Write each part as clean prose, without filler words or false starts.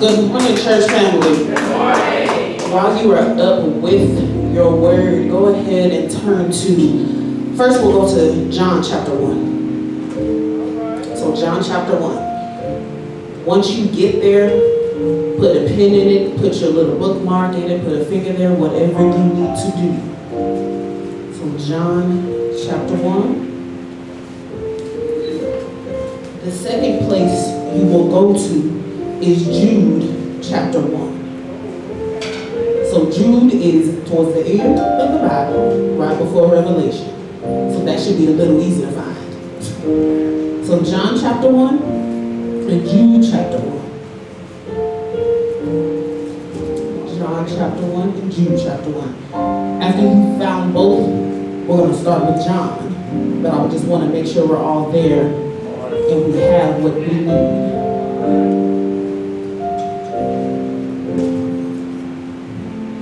Good morning, church family. While you are up with your word, go ahead and turn to, first we'll go to John chapter 1. So John chapter 1. Once you get there, put a pin in it, put your little bookmark in it, put a finger there, whatever you need to do. So John chapter 1. The second place you will go to is Jude chapter 1. So Jude is towards the end of the Bible, right before Revelation. So that should be a little easy to find. So John chapter 1 and Jude chapter 1. John chapter 1 and Jude chapter 1. After you found both, we're going to start with John. But I just want to make sure we're all there and we have what we need.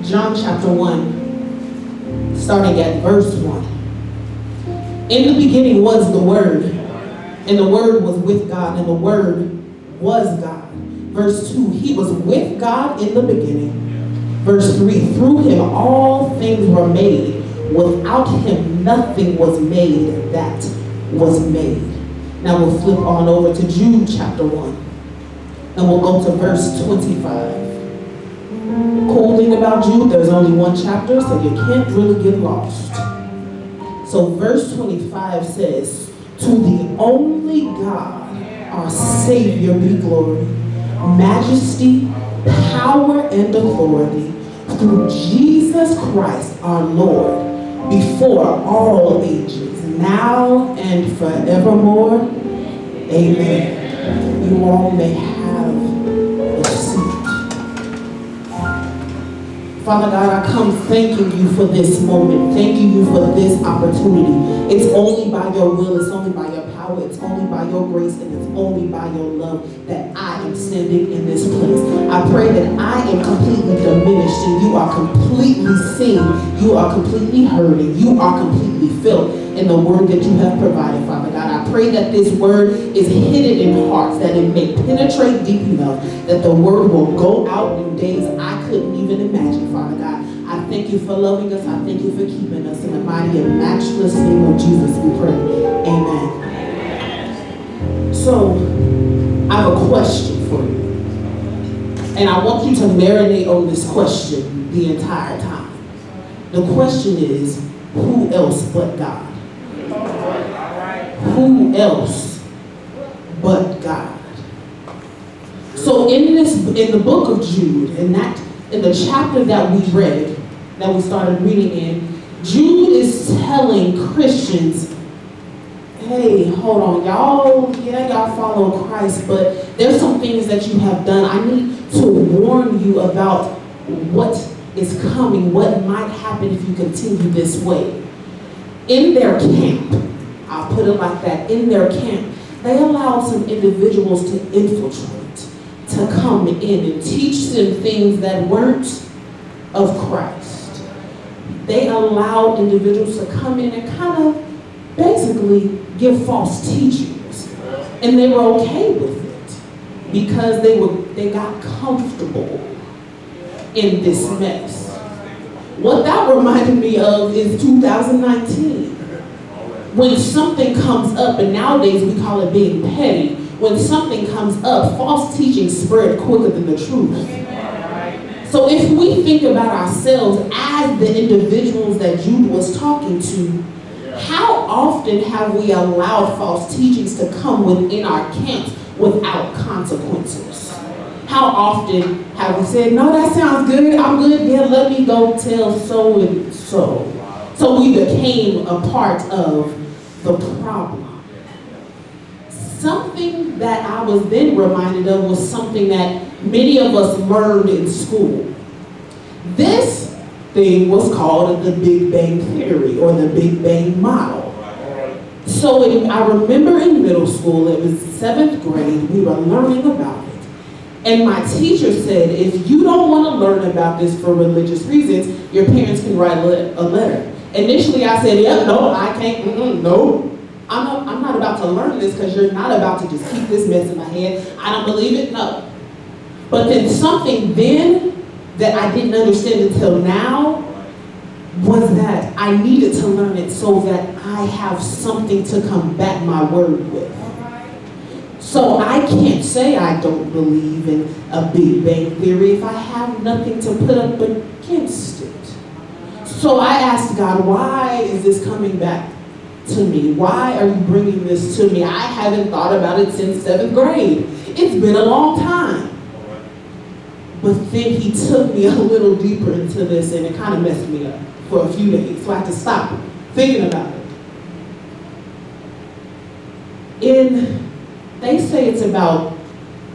John chapter 1, starting at verse 1. In the beginning was the Word, and the Word was with God, and the Word was God. Verse 2, He was with God in the beginning. Verse 3, through Him all things were made. Without Him nothing was made that was made. Now we'll flip on over to Jude chapter 1, and we'll go to verse 25. Cool thing about Jude, there's only one chapter, so you can't really get lost. So verse 25 says, to the only God, our Savior, be glory, majesty, power, and authority through Jesus Christ our Lord, before all ages, now and forevermore. Amen. You all may have a seat. Father God, I come thanking you for this moment, thanking you for this opportunity. It's only by your will, it's only by your power, it's only by your grace, and it's only by your love that I am standing in this place. I pray that I am completely diminished and you are completely seen, you are completely heard, and you are completely filled in the word that you have provided, Father God. I pray that this word is hidden in hearts, that it may penetrate deep enough, that the word will go out in days I couldn't even imagine, Father God. I thank you for loving us. I thank you for keeping us. In the mighty and matchless name of Jesus we pray. Amen. So, I have a question for you. And I want you to marinate on this question the entire time. The question is, who else but God? Who else but God? So in the book of Jude, in the chapter that we read, that we started reading in, Jude is telling Christians, hey, hold on, y'all follow Christ, but there's some things that you have done. I need to warn you about what is coming, what might happen if you continue this way. In their camp, I'll put it like that, in their camp, they allowed some individuals to infiltrate, to come in and teach them things that weren't of Christ. They allowed individuals to come in and kind of basically give false teachings. And they were okay with it because they got comfortable in this mess. What that reminded me of is 2019. When something comes up, and nowadays we call it being petty, when something comes up, false teaching spread quicker than the truth. So if we think about ourselves as the individuals that Jude was talking to, how often have we allowed false teachings to come within our camps without consequences? How often have we said, no, that sounds good, I'm good, yeah, let me go tell so and so. So we became a part of the problem. Something that I was then reminded of was something that many of us learned in school. This thing was called the Big Bang Theory or the Big Bang Model. So I remember in middle school, it was 7th grade, we were learning about it. And my teacher said, if you don't want to learn about this for religious reasons, your parents can write a letter. Initially, I said, yeah, no, I can't, no. I'm not about to learn this because you're not about to just keep this mess in my head. I don't believe it, no. But then something then that I didn't understand until now was that I needed to learn it so that I have something to combat my word with. So I can't say I don't believe in a Big Bang Theory if I have nothing to put up against it. So I asked God, why is this coming back to me? Why are you bringing this to me? I haven't thought about it since 7th grade. It's been a long time. But then he took me a little deeper into this and it kind of messed me up for a few days. So I had to stop thinking about it. They say it's about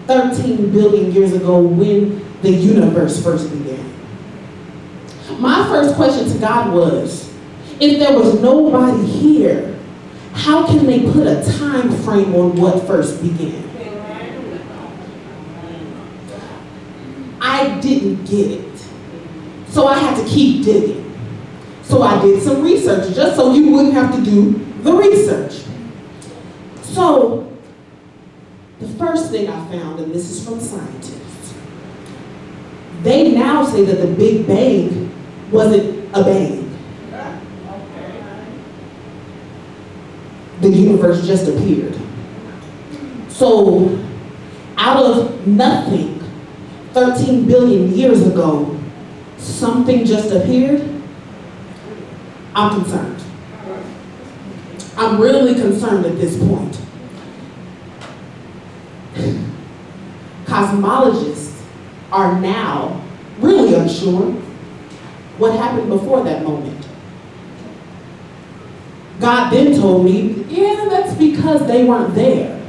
13 billion years ago when the universe first began. My first question to God was, if there was nobody here, how can they put a time frame on what first began? I didn't get it. So I had to keep digging. So I did some research, just so you wouldn't have to do the research. So the first thing I found, and this is from scientists, they now say that the Big Bang wasn't a bang. The universe just appeared. So out of nothing, 13 billion years ago, something just appeared. I'm concerned. I'm really concerned at this point. Cosmologists are now really unsure what happened before that moment. God then told me, yeah, that's because they weren't there.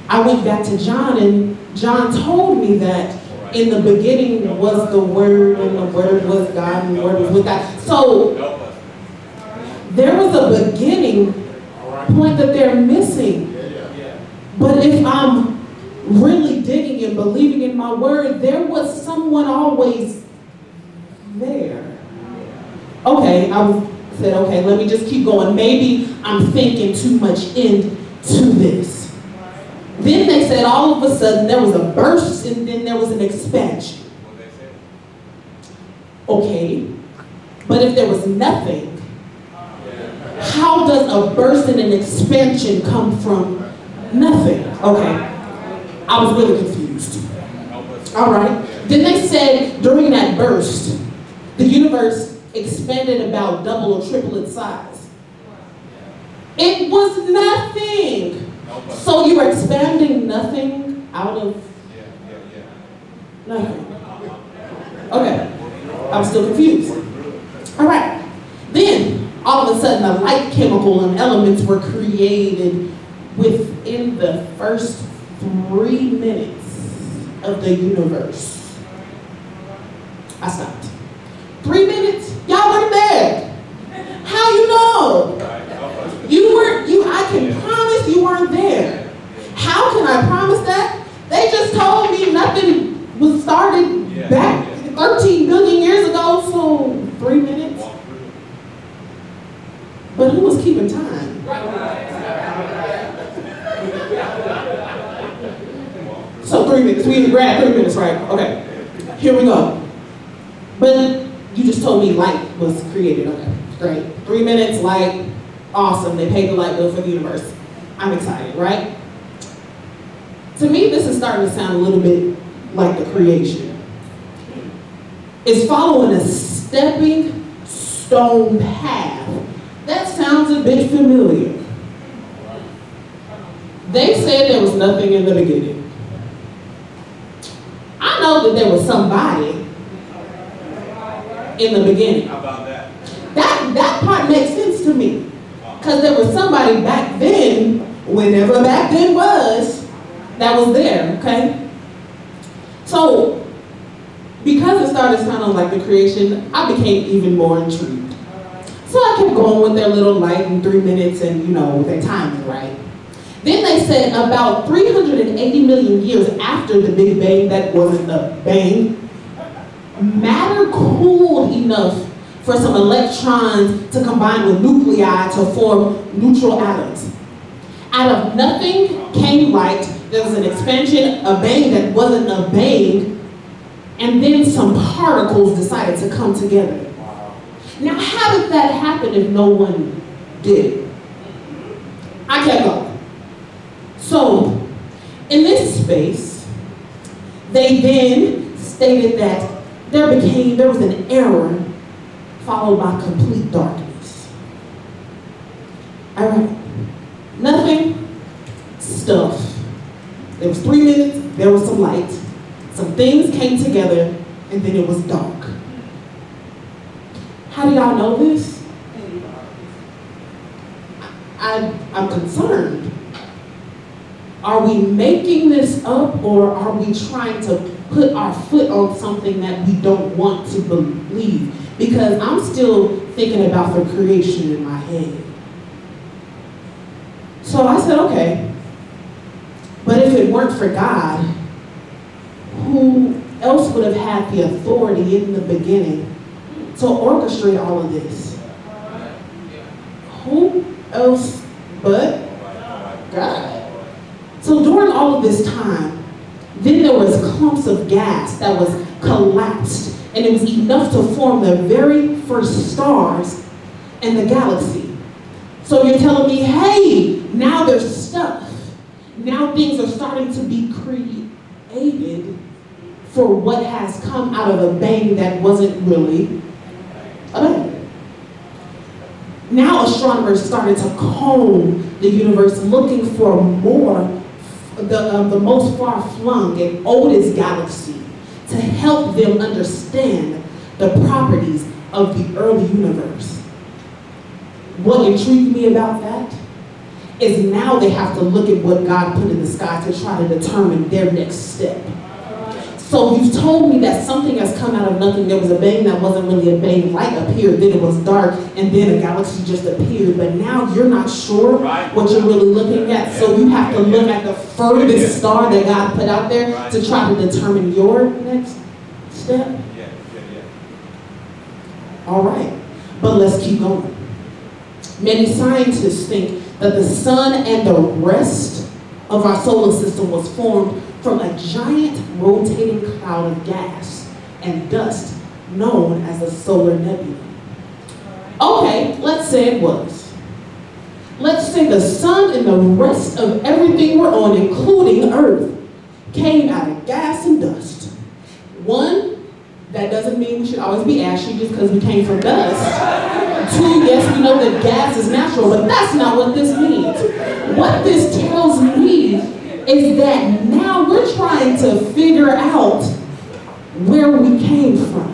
I went back to John, and John told me that in the beginning was the Word, and the Word was God, and the Word was with God. So there was a beginning point that they're missing. But if I'm really digging and believing in my word, there was someone always there. Okay, said, okay, let me just keep going. Maybe I'm thinking too much into this. Then they said all of a sudden there was a burst and then there was an expansion. Okay, but if there was nothing, how does a burst and an expansion come from nothing? Okay, I was really confused. All right, then they said during that burst, the universe expanded about double or triple its size. It was nothing. So you're expanding nothing out of nothing. Okay, I'm still confused. All right, then all of a sudden a light chemical and elements were created within the first 3 minutes of the universe. I stopped. 3 minutes? Y'all weren't there. How you know? I can promise you weren't there. How can I promise that? They just told me nothing was started back 13 billion years ago, so 3 minutes. But who was keeping time? So 3 minutes, we in grad 3 minutes, right? Okay, here we go. But you just told me light was created, okay, great. 3 minutes, light, awesome, they paid the light bill for the universe. I'm excited, right? To me, this is starting to sound a little bit like the creation. It's following a stepping stone path. That sounds a bit familiar. They said there was nothing in the beginning. I know that there was somebody in the beginning. How about that? That part makes sense to me. Because there was somebody back then, whenever back then was, that was there, okay? So, because it started sounding like the creation, I became even more intrigued. So I kept going with their little light in 3 minutes and, their timing, right? Then they said about 380 million years after the Big Bang, that wasn't a bang, matter cooled enough for some electrons to combine with nuclei to form neutral atoms. Out of nothing came light, There was an expansion, a bang that wasn't a bang, and then some particles decided to come together. Now, how did that happen if no one did it? I kept going. So, in this space, they then stated that there was an error followed by complete darkness. All right. Nothing, stuff. There was 3 minutes, there was some light. Some things came together, and then it was dark. How do y'all know this? I'm concerned. Are we making this up, or are we trying to put our foot on something that we don't want to believe? Because I'm still thinking about the creation in my head. So I said, okay, but if it weren't for God, who else would have had the authority in the beginning to orchestrate all of this? Who else but God? So during all of this time, then there was clumps of gas that was collapsed, and it was enough to form the very first stars in the galaxy. So you're telling me, hey, now there's stuff. Now things are starting to be created for what has come out of a bang that wasn't really a bang. Now astronomers started to comb the universe looking for more, the most far-flung and oldest galaxy to help them understand the properties of the early universe. What intrigued me about that is now they have to look at what God put in the sky to try to determine their next step. So you've told me that something has come out of nothing. There was a bang that wasn't really a bang. Light appeared, then it was dark, and then a galaxy just appeared. But now you're not sure what you're really looking at. So you have to look at the furthest star that God put out there to try to determine your next step. All right, but let's keep going. Many scientists think that the sun and the rest of our solar system was formed from a giant rotating cloud of gas and dust known as the solar nebula. Okay, let's say it was. Let's say the sun and the rest of everything we're on, including Earth, came out of gas and dust. One, that doesn't mean we should always be ashy just because we came from dust. Two, yes, we know that gas is natural, but that's not what this means. What this tells me is that now we're trying to figure out where we came from.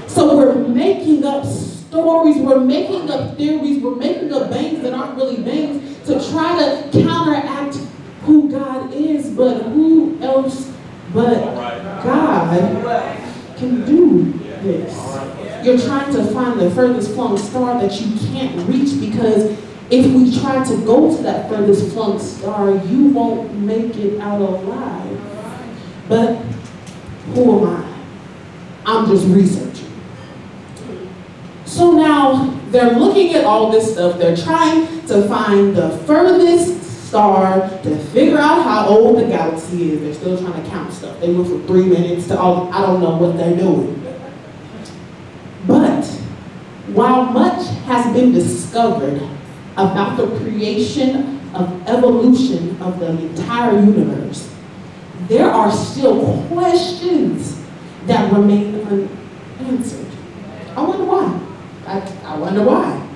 So we're making up stories, we're making up theories, we're making up bangs that aren't really bangs to try to counteract who God is, but who else but God can do this? You're trying to find the furthest flung star that you can't reach, because if we try to go to that furthest flung star, you won't make it out alive. But who am I? I'm just researching. So now they're looking at all this stuff. They're trying to find the furthest star to figure out how old the galaxy is. They're still trying to count stuff. They went from 3 minutes to all, I don't know what they're doing. But while much has been discovered about the creation of evolution of the entire universe, there are still questions that remain unanswered. I wonder why. I wonder why.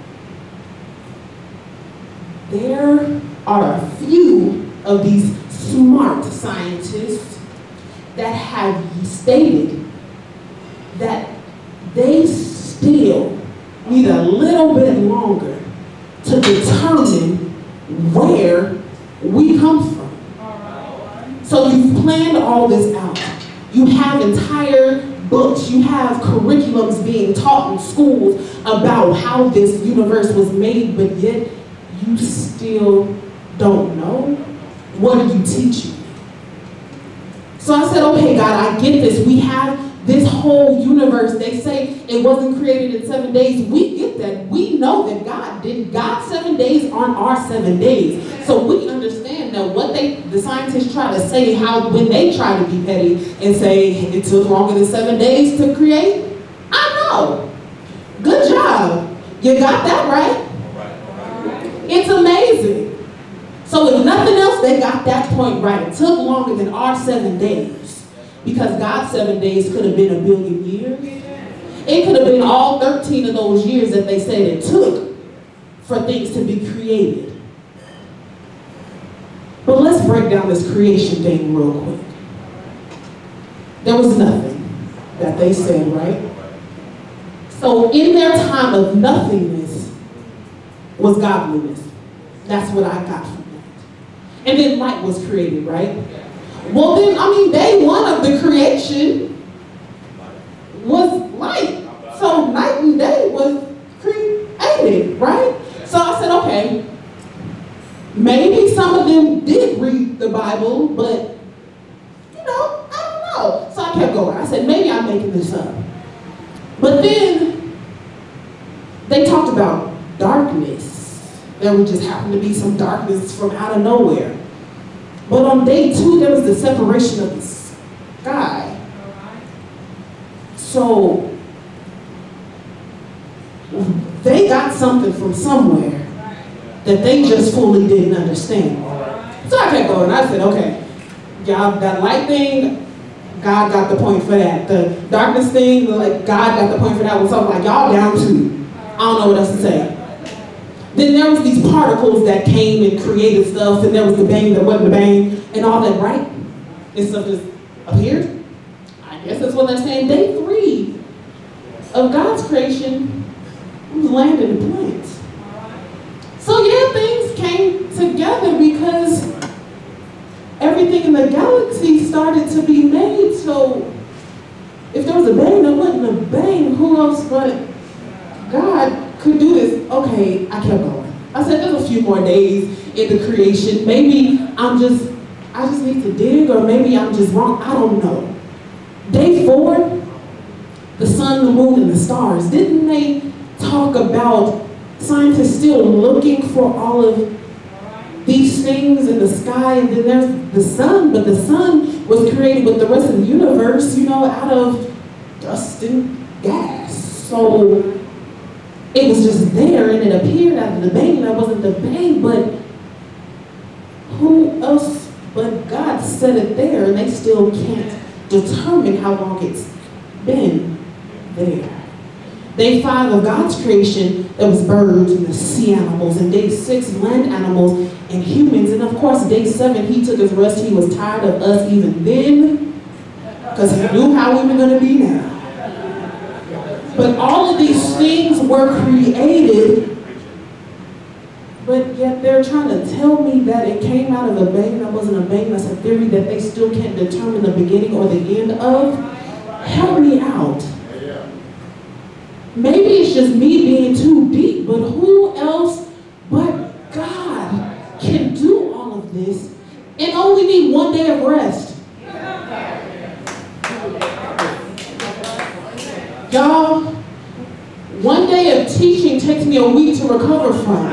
There are a few of these smart scientists that have stated that they still need a little bit longer to determine where we come from. So you've planned all this out. You have entire books, you have curriculums being taught in schools about how this universe was made, but yet you still don't know. What are you teaching me? So I said, okay, God, I get this. We have this whole universe. They say it wasn't created in 7 days. We get that. We know that God did. God's 7 days aren't our 7 days. So we understand that what they the scientists try to say how, when they try to be petty and say it took longer than 7 days to create, I know. Good job. You got that right. It's amazing. So if nothing else, they got that point right. It took longer than our 7 days. Because God's 7 days could have been 1 billion years. It could have been all 13 of those years that they said it took for things to be created. But let's break down this creation thing real quick. There was nothing that they said, right? So in their time of nothingness was godliness. That's what I got from that. And then light was created, right? Well then, day one of the creation was light. So night and day was created, right? So I said, okay, maybe some of them did read the Bible, but, I don't know. So I kept going. I said, maybe I'm making this up. But then they talked about darkness. There would just happen to be some darkness from out of nowhere. But on day 2, there was the separation of the sky. So they got something from somewhere that they just fully didn't understand. So I kept going. I said, okay, y'all, that light thing, God got the point for that. The darkness thing, God got the point for that one. So I'm like, y'all down too. I don't know what else to say. Then there was these particles that came and created stuff, and there was the bang that wasn't the bang, and all that, right? And stuff just appeared. I guess that's what they're saying. Day 3 of God's creation was land and the plants. So yeah, things came together because everything in the galaxy started to be made. So if there was a bang, there wasn't a bang. Who else but God could do this? Okay, I kept going. I said there's a few more days in the creation. Maybe I just need to dig, or maybe I'm just wrong. I don't know. Day 4, the sun, the moon, and the stars. Didn't they talk about scientists still looking for all of these things in the sky? And then there's the sun, but the sun was created with the rest of the universe, out of dust and gas. So it was just there, and it appeared out of the bang. That wasn't the bang, but who else but God set it there, and they still can't determine how long it's been there. Day 5 of God's creation, there was birds and the sea animals, and day 6, land animals and humans, and of course, day 7, he took his rest. He was tired of us even then, because he knew how we were going to be now. But all of these things were created, but yet they're trying to tell me that it came out of a bang. That wasn't a bang. That's a theory that they still can't determine the beginning or the end of. Help me out. Maybe it's just me being too deep, but who else but God can do all of this and only need 1 day of rest? Y'all, 1 day of teaching takes me a week to recover from.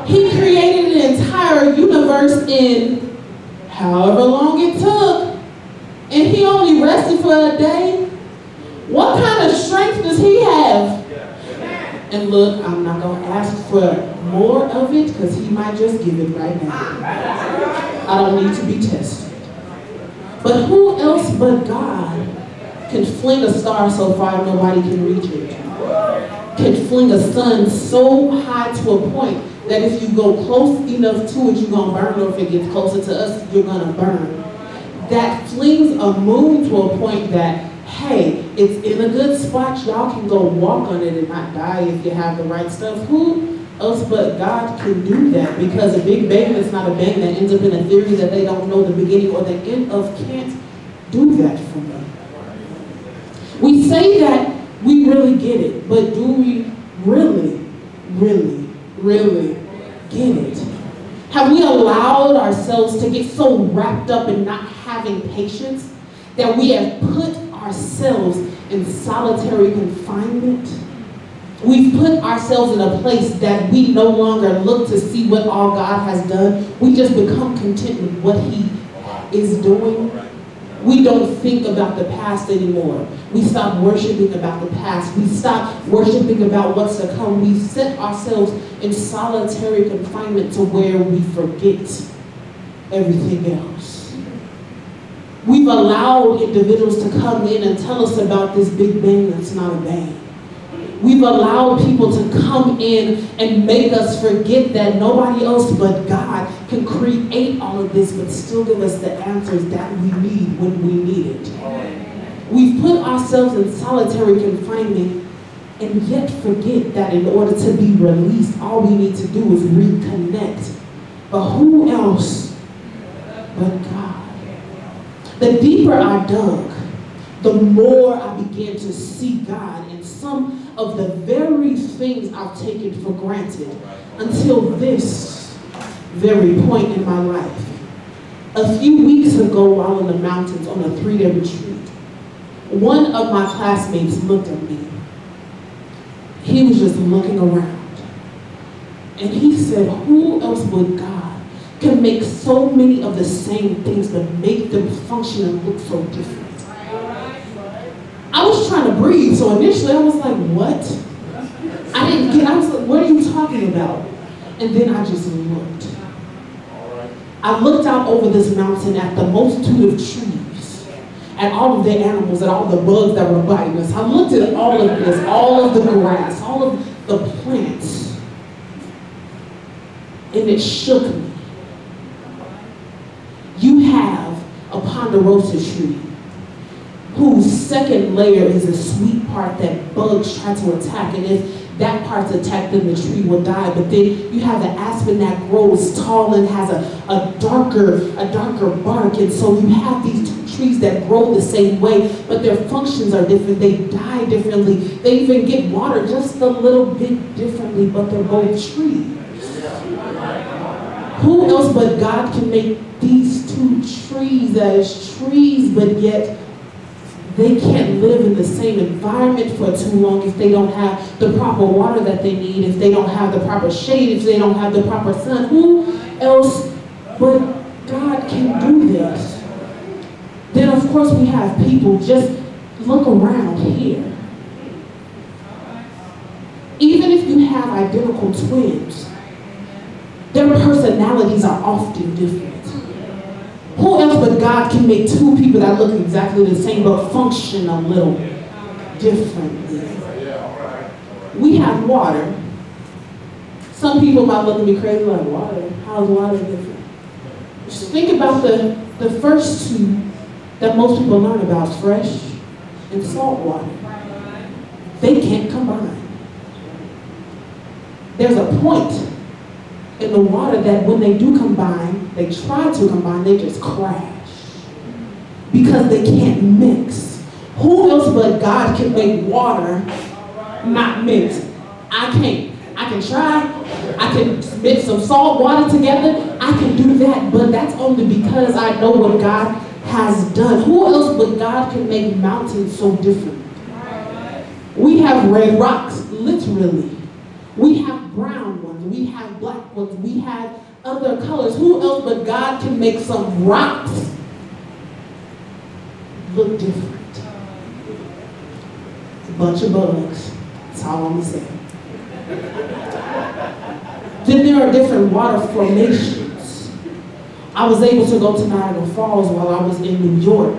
He created an entire universe in however long it took, and he only rested for a day. What kind of strength does he have? And look, I'm not going to ask for more of it because he might just give it right now. I don't need to be tested. But who else but God can fling a star so far nobody can reach it? Can fling a sun so high to a point that if you go close enough to it, you're going to burn, or if it gets closer to us, you're going to burn. That flings a moon to a point that, hey, it's in a good spot. Y'all can go walk on it and not die if you have the right stuff. Who else but God can do that? Because a big bang that's not a bang that ends up in a theory that they don't know the beginning or the end of can't do that for me. We say that we really get it, but do we really, really, really get it? Have we allowed ourselves to get so wrapped up in not having patience that we have put ourselves in solitary confinement? We've put ourselves in a place that we no longer look to see what all God has done. We just become content with what He is doing. We don't think about the past anymore. We stop worshiping about the past. We stop worshiping about what's to come. We set ourselves in solitary confinement to where we forget everything else. We've allowed individuals to come in and tell us about this big bang that's not a bang. We've allowed people to come in and make us forget that nobody else but God can create all of this, but still give us the answers that we need when we need it. We've put ourselves in solitary confinement and yet forget that in order to be released, all we need to do is reconnect. But who else but God? The deeper I dug, the more I began to see God in some of the very things I've taken for granted until this very point in my life. A few weeks ago, while in the mountains on a 3-day retreat, one of my classmates looked at me. He was just looking around. And he said, who else but God can make so many of the same things but make them function and look so different? I was trying to breathe, so initially I was like, what? I was like, what are you talking about? And then I just looked. I looked out over this mountain at the multitude of trees, at all of the animals, at all the bugs that were biting us. I looked at all of this, all of the grass, all of the plants, and it shook me. You have a ponderosa tree, whose second layer is a sweet part that bugs try to attack. And if that part's attacked, then the tree will die. But then you have the aspen that grows tall and has a darker bark. And so you have these two trees that grow the same way, but their functions are different. They die differently. They even get water just a little bit differently, but they're both trees. Who else but God can make these two trees as trees, but yet they can't live in the same environment for too long if they don't have the proper water that they need, if they don't have the proper shade, if they don't have the proper sun? Who else but God can do this? Then of course we have people, just look around here. Even if you have identical twins, their personalities are often different. Who else but God can make two people that look exactly the same but function a little differently? We have water. Some people might look at me crazy like, water? How is water different? Just think about the first two that most people learn about, fresh and salt water. They can't combine. There's a point in the water that when they do combine, they try to combine, they just crash because they can't mix. Who else but God can make water not mix? I can't. I can try. I can mix some salt water together. I can do that, but that's only because I know what God has done. Who else but God can make mountains so different? We have red rocks, literally. We have brown ones. We have black ones. We have other colors. Who else but God can make some rocks look different? It's a bunch of bugs. That's all I'm going to say. Then there are different water formations. I was able to go to Niagara Falls while I was in New York.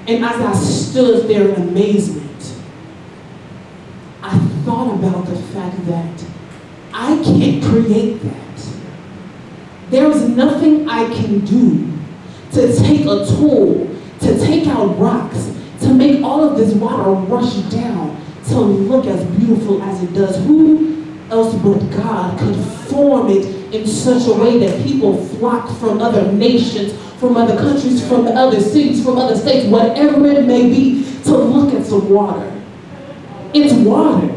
And as I stood there in amazement, I thought about the fact that I can't create that. There's nothing I can do to take a tool, to take out rocks, to make all of this water rush down to look as beautiful as it does. Who else but God could form it in such a way that people flock from other nations, from other countries, from other cities, from other states, whatever it may be, to look at some water? It's water.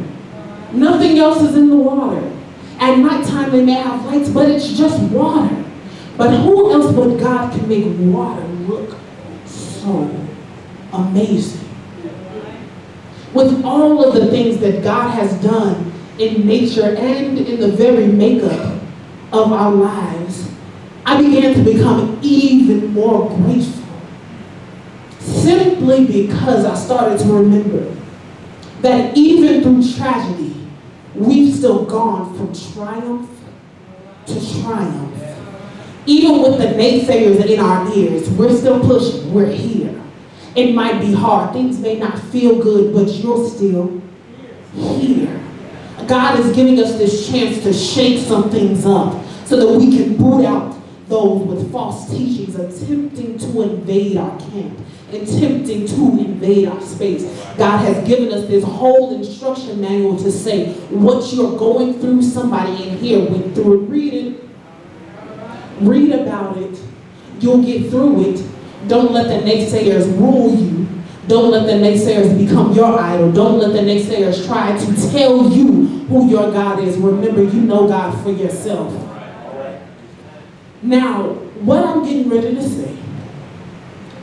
Nothing else is in the water. At nighttime they may have lights, but it's just water. But who else but God can make water look so amazing? with all of the things that God has done in nature and in the very makeup of our lives, I began to become even more grateful. Simply because I started to remember that even through tragedy, we've still gone from triumph to triumph. Even with the naysayers in our ears, we're still pushing, we're here. It might be hard, things may not feel good, but you're still here. God is giving us this chance to shake some things up so that we can boot out those with false teachings attempting to invade our camp, attempting to invade our space. God has given us this whole instruction manual to say what you're going through, somebody in here went through it. Read it. Read about it. You'll get through it. Don't let the naysayers rule you. Don't let the naysayers become your idol. Don't let the naysayers try to tell you who your God is. Remember, you know God for yourself. Now, what I'm getting ready to say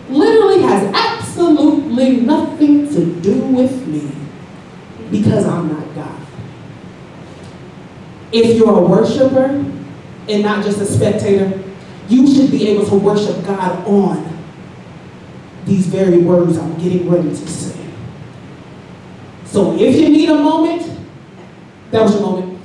literally has absolutely nothing to do with me because I'm not God. If you're a worshiper and not just a spectator, you should be able to worship God on these very words I'm getting ready to say. So if you need a moment, that was your moment.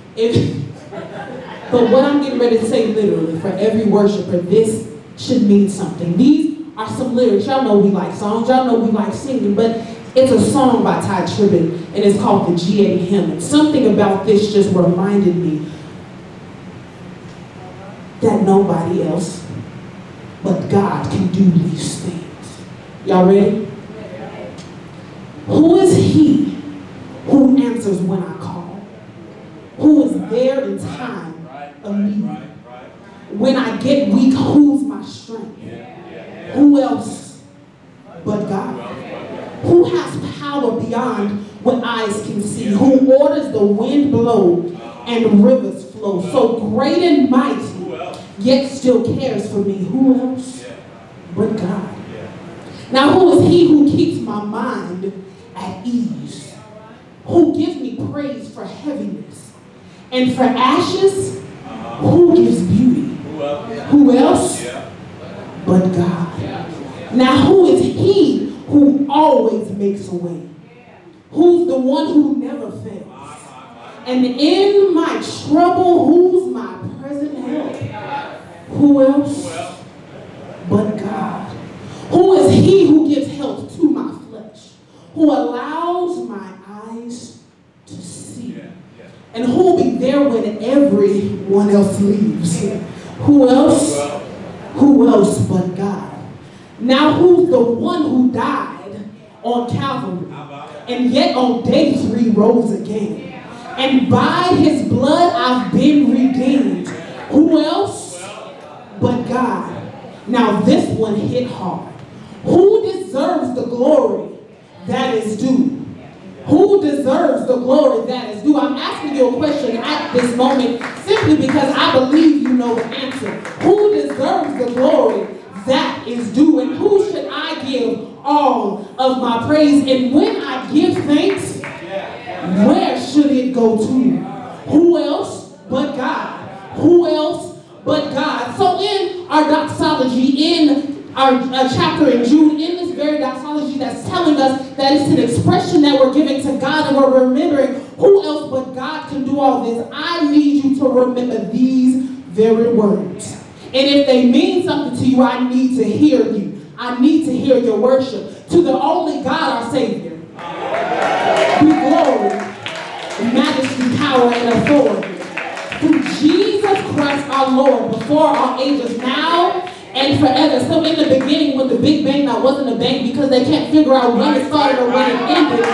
But what I'm getting ready to say literally, for every worshiper, this should mean something. These are some lyrics. Y'all know we like songs. Y'all know we like singing, but it's a song by Ty Tribbett, and it's called the G.A. Hymn. And something about this just reminded me that nobody else but God can do these things. Y'all ready? Who is he who answers when I call? Who is there in time of need? When I get weak, who's my strength? Who else but God? Who has power beyond what eyes can see? Who orders the wind blow and rivers flow? So great and mighty, yet still cares for me. Who else but God? Now who is he who keeps my mind at ease? Who gives me praise for heaviness? And for ashes, who gives beauty? Who else but God? Now who is he who always makes a way? Who's the one who never fails? And in my trouble, who's my present help? Who else but God? Who is he who gives health to my flesh? Who allows my eyes to see? And who will be there when everyone else leaves? Who else? Who else but God? Now who's the one who died on Calvary and yet on day 3 rose again? And by his blood I've been redeemed. Who else but God? Now this one hit hard. Who deserves the glory that is due? Who deserves the glory that is due? I'm asking you a question at this moment simply because I believe you know the answer. Who deserves the glory that is due? And who should I give all of my praise? And when I give thanks, where should it go to? Who else but God? Who else but God? So in our doxology, in our chapter in Jude, in this very doxology that's telling us that it's an expression that we're giving to God and we're remembering who else but God can do all this, I need you to remember these very words. And if they mean something to you, I need to hear you. I need to hear your worship. To the only God, our Savior, be glory, majesty, power, and authority. Through Jesus Christ our Lord, before our ages, now and forever. So in the beginning, with the Big Bang, that wasn't a bang because they can't figure out when it started or when it ended.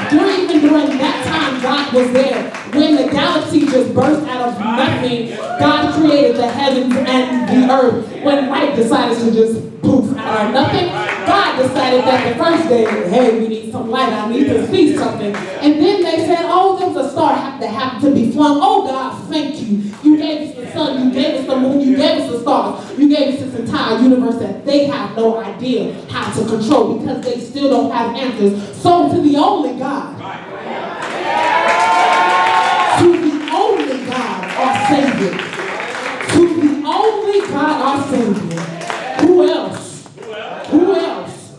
During that time, God was there. When the galaxy just burst out of nothing, God created the heavens and the earth. When light decided to just poof out of nothing, God decided that the first day, hey, we need some light. I need to see something. And then they said, oh, there was a star that happened to be flung. Oh, God, thank you. You You gave us the sun, you gave us the moon, you gave us the stars, you gave us this entire universe that they have no idea how to control because they still don't have answers. So to the only God, to the only God, our Savior, to the only God, our Savior, who else? Who else?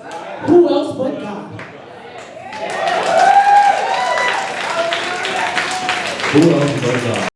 Who else but God? Who else but God?